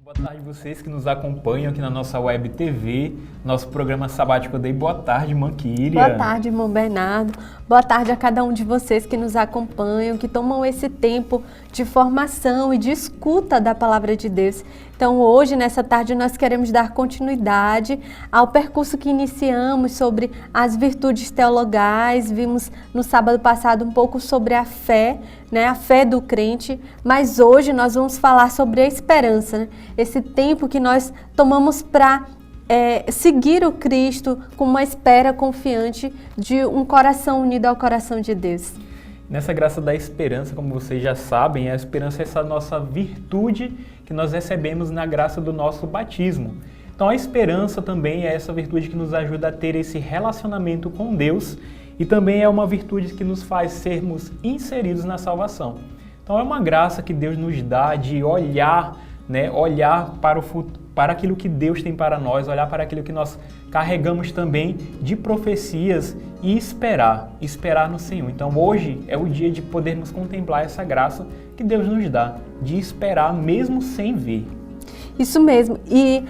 Boa tarde vocês que nos acompanham aqui na nossa Web TV, nosso programa Sabático Day. Boa tarde, irmã Kíria. Boa tarde, irmão Bernardo. Boa tarde a cada um de vocês que nos acompanham, que tomam esse tempo de formação e de escuta da Palavra de Deus. Então hoje, nessa tarde, nós queremos dar continuidade ao percurso que iniciamos sobre as virtudes teologais. Vimos no sábado passado um pouco sobre a fé, a fé do crente, mas hoje nós vamos falar sobre a esperança, esse tempo que nós tomamos para seguir o Cristo com uma espera confiante de um coração unido ao coração de Deus. Nessa graça da esperança, como vocês já sabem, a esperança é essa nossa virtude que nós recebemos na graça do nosso batismo. Então a esperança também é essa virtude que nos ajuda a ter esse relacionamento com Deus e também é uma virtude que nos faz sermos inseridos na salvação. Então é uma graça que Deus nos dá de olhar para o futuro, para aquilo que Deus tem para nós, olhar para aquilo que nós carregamos também de profecias e esperar no Senhor. Então hoje é o dia de podermos contemplar essa graça que Deus nos dá, de esperar mesmo sem ver. Isso mesmo. E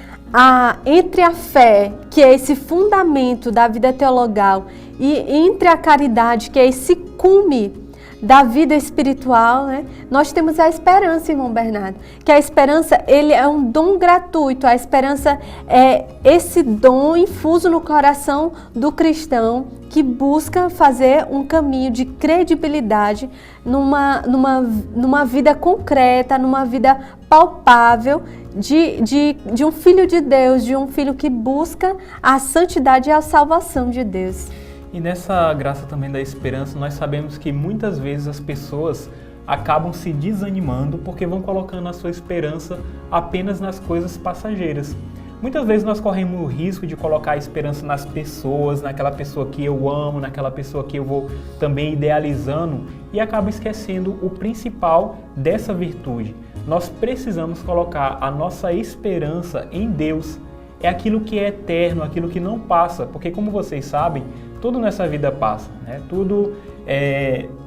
entre a fé, que é esse fundamento da vida teologal, e entre a caridade, que é esse cume da vida espiritual, nós temos a esperança, irmão Bernardo, que a esperança ele é um dom gratuito, a esperança é esse dom infuso no coração do cristão que busca fazer um caminho de credibilidade numa vida concreta, numa vida palpável de um filho de Deus, de um filho que busca a santidade e a salvação de Deus. E nessa graça também da esperança, nós sabemos que muitas vezes as pessoas acabam se desanimando porque vão colocando a sua esperança apenas nas coisas passageiras. Muitas vezes nós corremos o risco de colocar a esperança nas pessoas, naquela pessoa que eu amo, naquela pessoa que eu vou também idealizando e acaba esquecendo o principal dessa virtude. Nós precisamos colocar a nossa esperança em Deus. É aquilo que é eterno, aquilo que não passa, porque como vocês sabem, tudo nessa vida passa,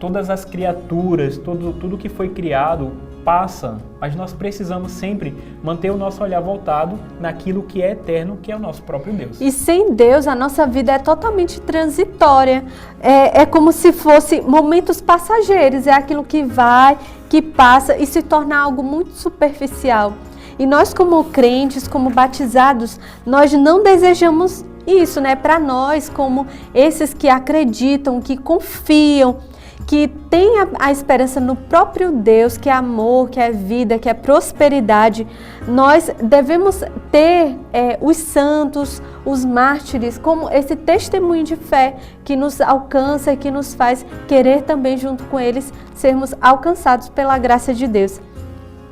todas as criaturas, tudo que foi criado passa, mas nós precisamos sempre manter o nosso olhar voltado naquilo que é eterno, que é o nosso próprio Deus. E sem Deus, a nossa vida é totalmente transitória, é como se fosse momentos passageiros, é aquilo que vai, que passa e se torna algo muito superficial. E nós como crentes, como batizados, nós não desejamos isso, para nós, como esses que acreditam, que confiam, que têm a esperança no próprio Deus, que é amor, que é vida, que é prosperidade, nós devemos ter os santos, os mártires, como esse testemunho de fé que nos alcança e que nos faz querer também, junto com eles, sermos alcançados pela graça de Deus.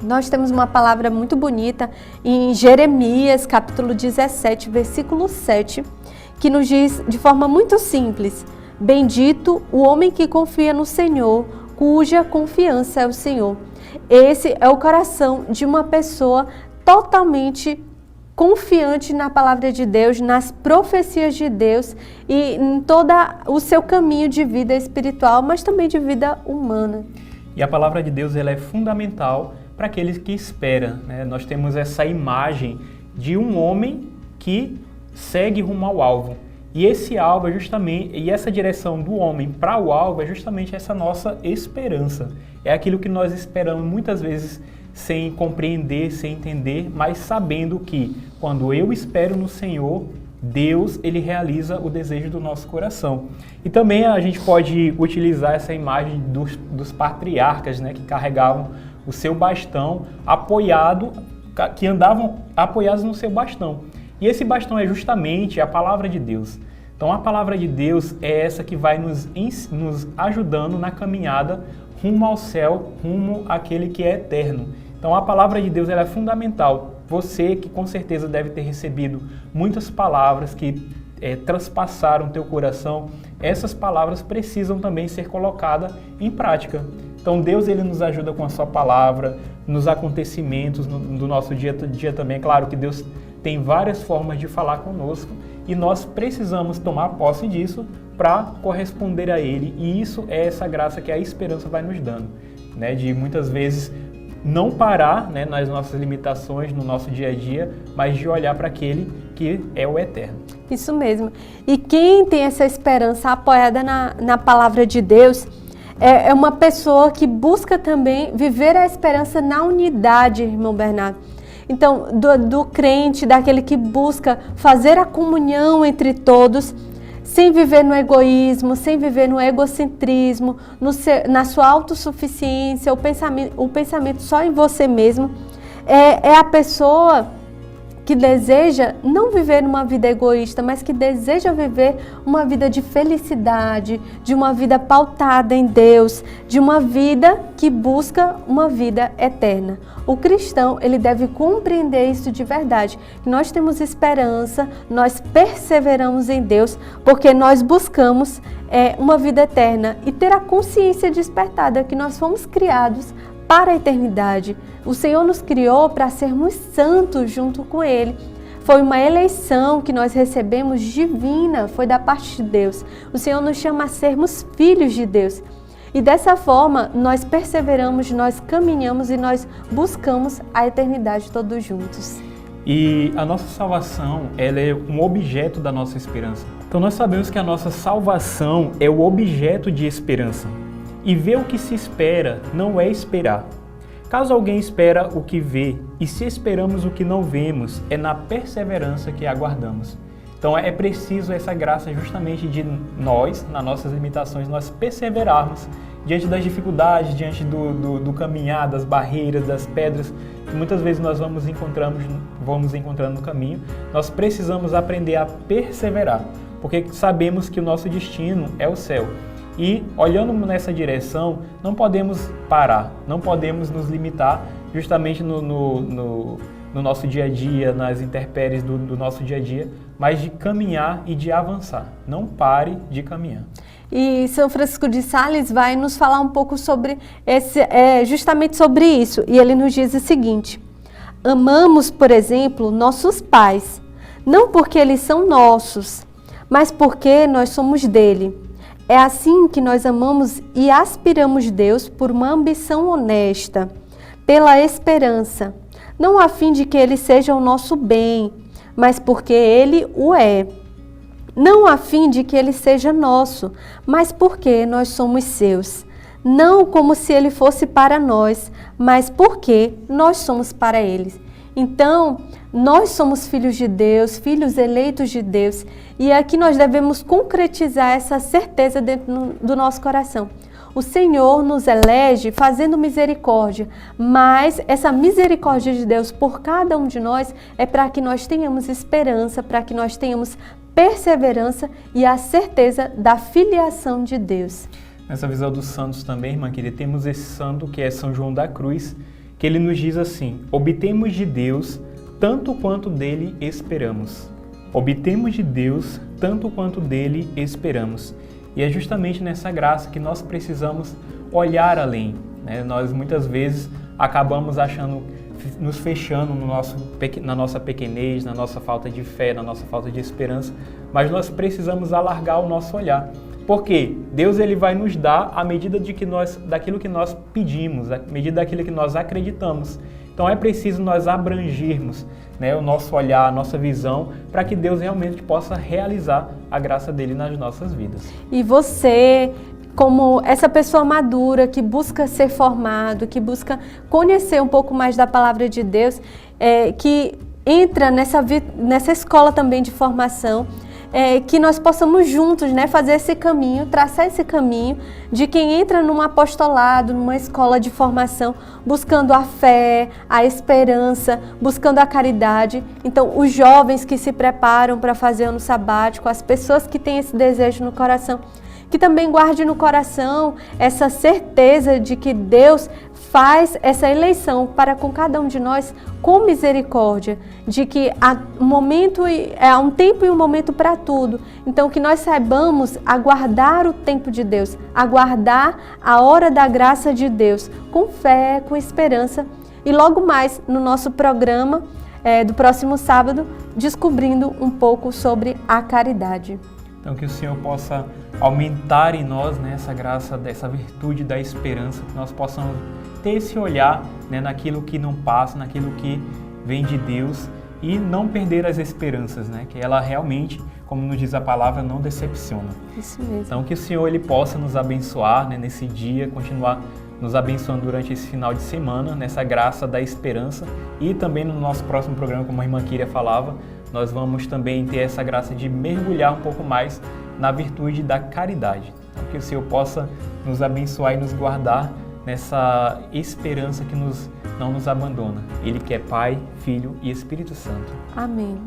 Nós temos uma palavra muito bonita em Jeremias, capítulo 17, versículo 7, que nos diz de forma muito simples: bendito o homem que confia no Senhor, cuja confiança é o Senhor. Esse é o coração de uma pessoa totalmente confiante na palavra de Deus, nas profecias de Deus e em todo o seu caminho de vida espiritual, mas também de vida humana. E a palavra de Deus ela é fundamental para aqueles que esperam. Nós temos essa imagem de um homem que segue rumo ao alvo. E esse alvo é justamente, e essa direção do homem para o alvo é justamente essa nossa esperança. É aquilo que nós esperamos muitas vezes sem compreender, sem entender, mas sabendo que quando eu espero no Senhor, Deus ele realiza o desejo do nosso coração. E também a gente pode utilizar essa imagem dos patriarcas, que carregavam o seu bastão que andavam apoiados no seu bastão. E esse bastão é justamente a palavra de Deus. Então a palavra de Deus é essa que vai nos ajudando na caminhada rumo ao céu, rumo àquele que é eterno. Então a palavra de Deus ela é fundamental. Você que com certeza deve ter recebido muitas palavras que transpassaram o teu coração, essas palavras precisam também ser colocadas em prática. Então Deus ele nos ajuda com a sua palavra, nos acontecimentos do nosso dia a dia também. É claro que Deus tem várias formas de falar conosco e nós precisamos tomar posse disso para corresponder a Ele. E isso é essa graça que a esperança vai nos dando, de muitas vezes não parar, né, nas nossas limitações, no nosso dia a dia, mas de olhar para aquele que é o eterno. Isso mesmo. E quem tem essa esperança apoiada na palavra de Deus é uma pessoa que busca também viver a esperança na unidade, irmão Bernardo. Então, do crente, daquele que busca fazer a comunhão entre todos, sem viver no egoísmo, sem viver no egocentrismo, na sua autossuficiência, o pensamento só em você mesmo, é a pessoa que deseja não viver uma vida egoísta, mas que deseja viver uma vida de felicidade, de uma vida pautada em Deus, de uma vida que busca uma vida eterna. O cristão, ele deve compreender isso de verdade. Nós temos esperança, nós perseveramos em Deus, porque nós buscamos uma vida eterna e ter a consciência despertada que nós fomos criados para a eternidade. O Senhor nos criou para sermos santos junto com Ele. Foi uma eleição que nós recebemos divina, foi da parte de Deus. O Senhor nos chama a sermos filhos de Deus. E dessa forma, nós perseveramos, nós caminhamos e nós buscamos a eternidade todos juntos. E a nossa salvação, ela é um objeto da nossa esperança. Então nós sabemos que a nossa salvação é o objeto de esperança. E ver o que se espera não é esperar. Caso alguém espera o que vê, e se esperamos o que não vemos, é na perseverança que aguardamos. Então é preciso essa graça justamente de nós, nas nossas limitações, nós perseverarmos diante das dificuldades, diante do caminhar, das barreiras, das pedras que muitas vezes nós vamos encontrando no caminho. Nós precisamos aprender a perseverar, porque sabemos que o nosso destino é o céu. E olhando nessa direção, não podemos parar, não podemos nos limitar justamente no nosso dia a dia, nas intempéries do nosso dia a dia, mas de caminhar e de avançar. Não pare de caminhar. E São Francisco de Sales vai nos falar um pouco sobre justamente sobre isso. E ele nos diz o seguinte: amamos, por exemplo, nossos pais, não porque eles são nossos, mas porque nós somos dele. É assim que nós amamos e aspiramos Deus por uma ambição honesta, pela esperança, não a fim de que Ele seja o nosso bem, mas porque Ele o é. Não a fim de que Ele seja nosso, mas porque nós somos seus. Não como se Ele fosse para nós, mas porque nós somos para Ele. Então, nós somos filhos de Deus, filhos eleitos de Deus, e aqui nós devemos concretizar essa certeza dentro do nosso coração. O Senhor nos elege fazendo misericórdia, mas essa misericórdia de Deus por cada um de nós é para que nós tenhamos esperança, para que nós tenhamos perseverança e a certeza da filiação de Deus. Nessa visão dos santos também, irmã querida, temos esse santo que é São João da Cruz, que ele nos diz assim: obtemos de Deus tanto quanto dele esperamos. Obtemos de Deus tanto quanto dele esperamos. E é justamente nessa graça que nós precisamos olhar além, né? Nós muitas vezes acabamos nos fechando na nossa pequenez, na nossa falta de fé, na nossa falta de esperança, mas nós precisamos alargar o nosso olhar. Porque Deus ele vai nos dar à medida daquilo que nós pedimos, à medida daquilo que nós acreditamos. Então é preciso nós abrangermos, né, o nosso olhar, a nossa visão, para que Deus realmente possa realizar a graça dele nas nossas vidas. E você, como essa pessoa madura que busca ser formado, que busca conhecer um pouco mais da palavra de Deus, que entra nessa escola também de formação, que nós possamos juntos, né, fazer esse caminho, traçar esse caminho de quem entra num apostolado, numa escola de formação, buscando a fé, a esperança, buscando a caridade. Então, os jovens que se preparam para fazer ano sabático, as pessoas que têm esse desejo no coração, que também guarde no coração essa certeza de que Deus faz essa eleição para com cada um de nós com misericórdia, de que há um tempo e um momento para tudo. Então que nós saibamos aguardar o tempo de Deus, aguardar a hora da graça de Deus, com fé, com esperança, e logo mais no nosso programa do próximo sábado, descobrindo um pouco sobre a caridade. Então que o Senhor possa aumentar em nós, né, essa graça, dessa virtude da esperança, que nós possamos ter esse olhar, né, naquilo que não passa, naquilo que vem de Deus e não perder as esperanças, né, que ela realmente, como nos diz a palavra, não decepciona. Isso mesmo. Então que o Senhor ele possa nos abençoar, né, nesse dia, continuar nos abençoando durante esse final de semana, nessa graça da esperança, e também no nosso próximo programa, como a irmã Kíria falava, nós vamos também ter essa graça de mergulhar um pouco mais na virtude da caridade. Então, que o Senhor possa nos abençoar e nos guardar nessa esperança que não nos abandona. Ele que é Pai, Filho e Espírito Santo. Amém.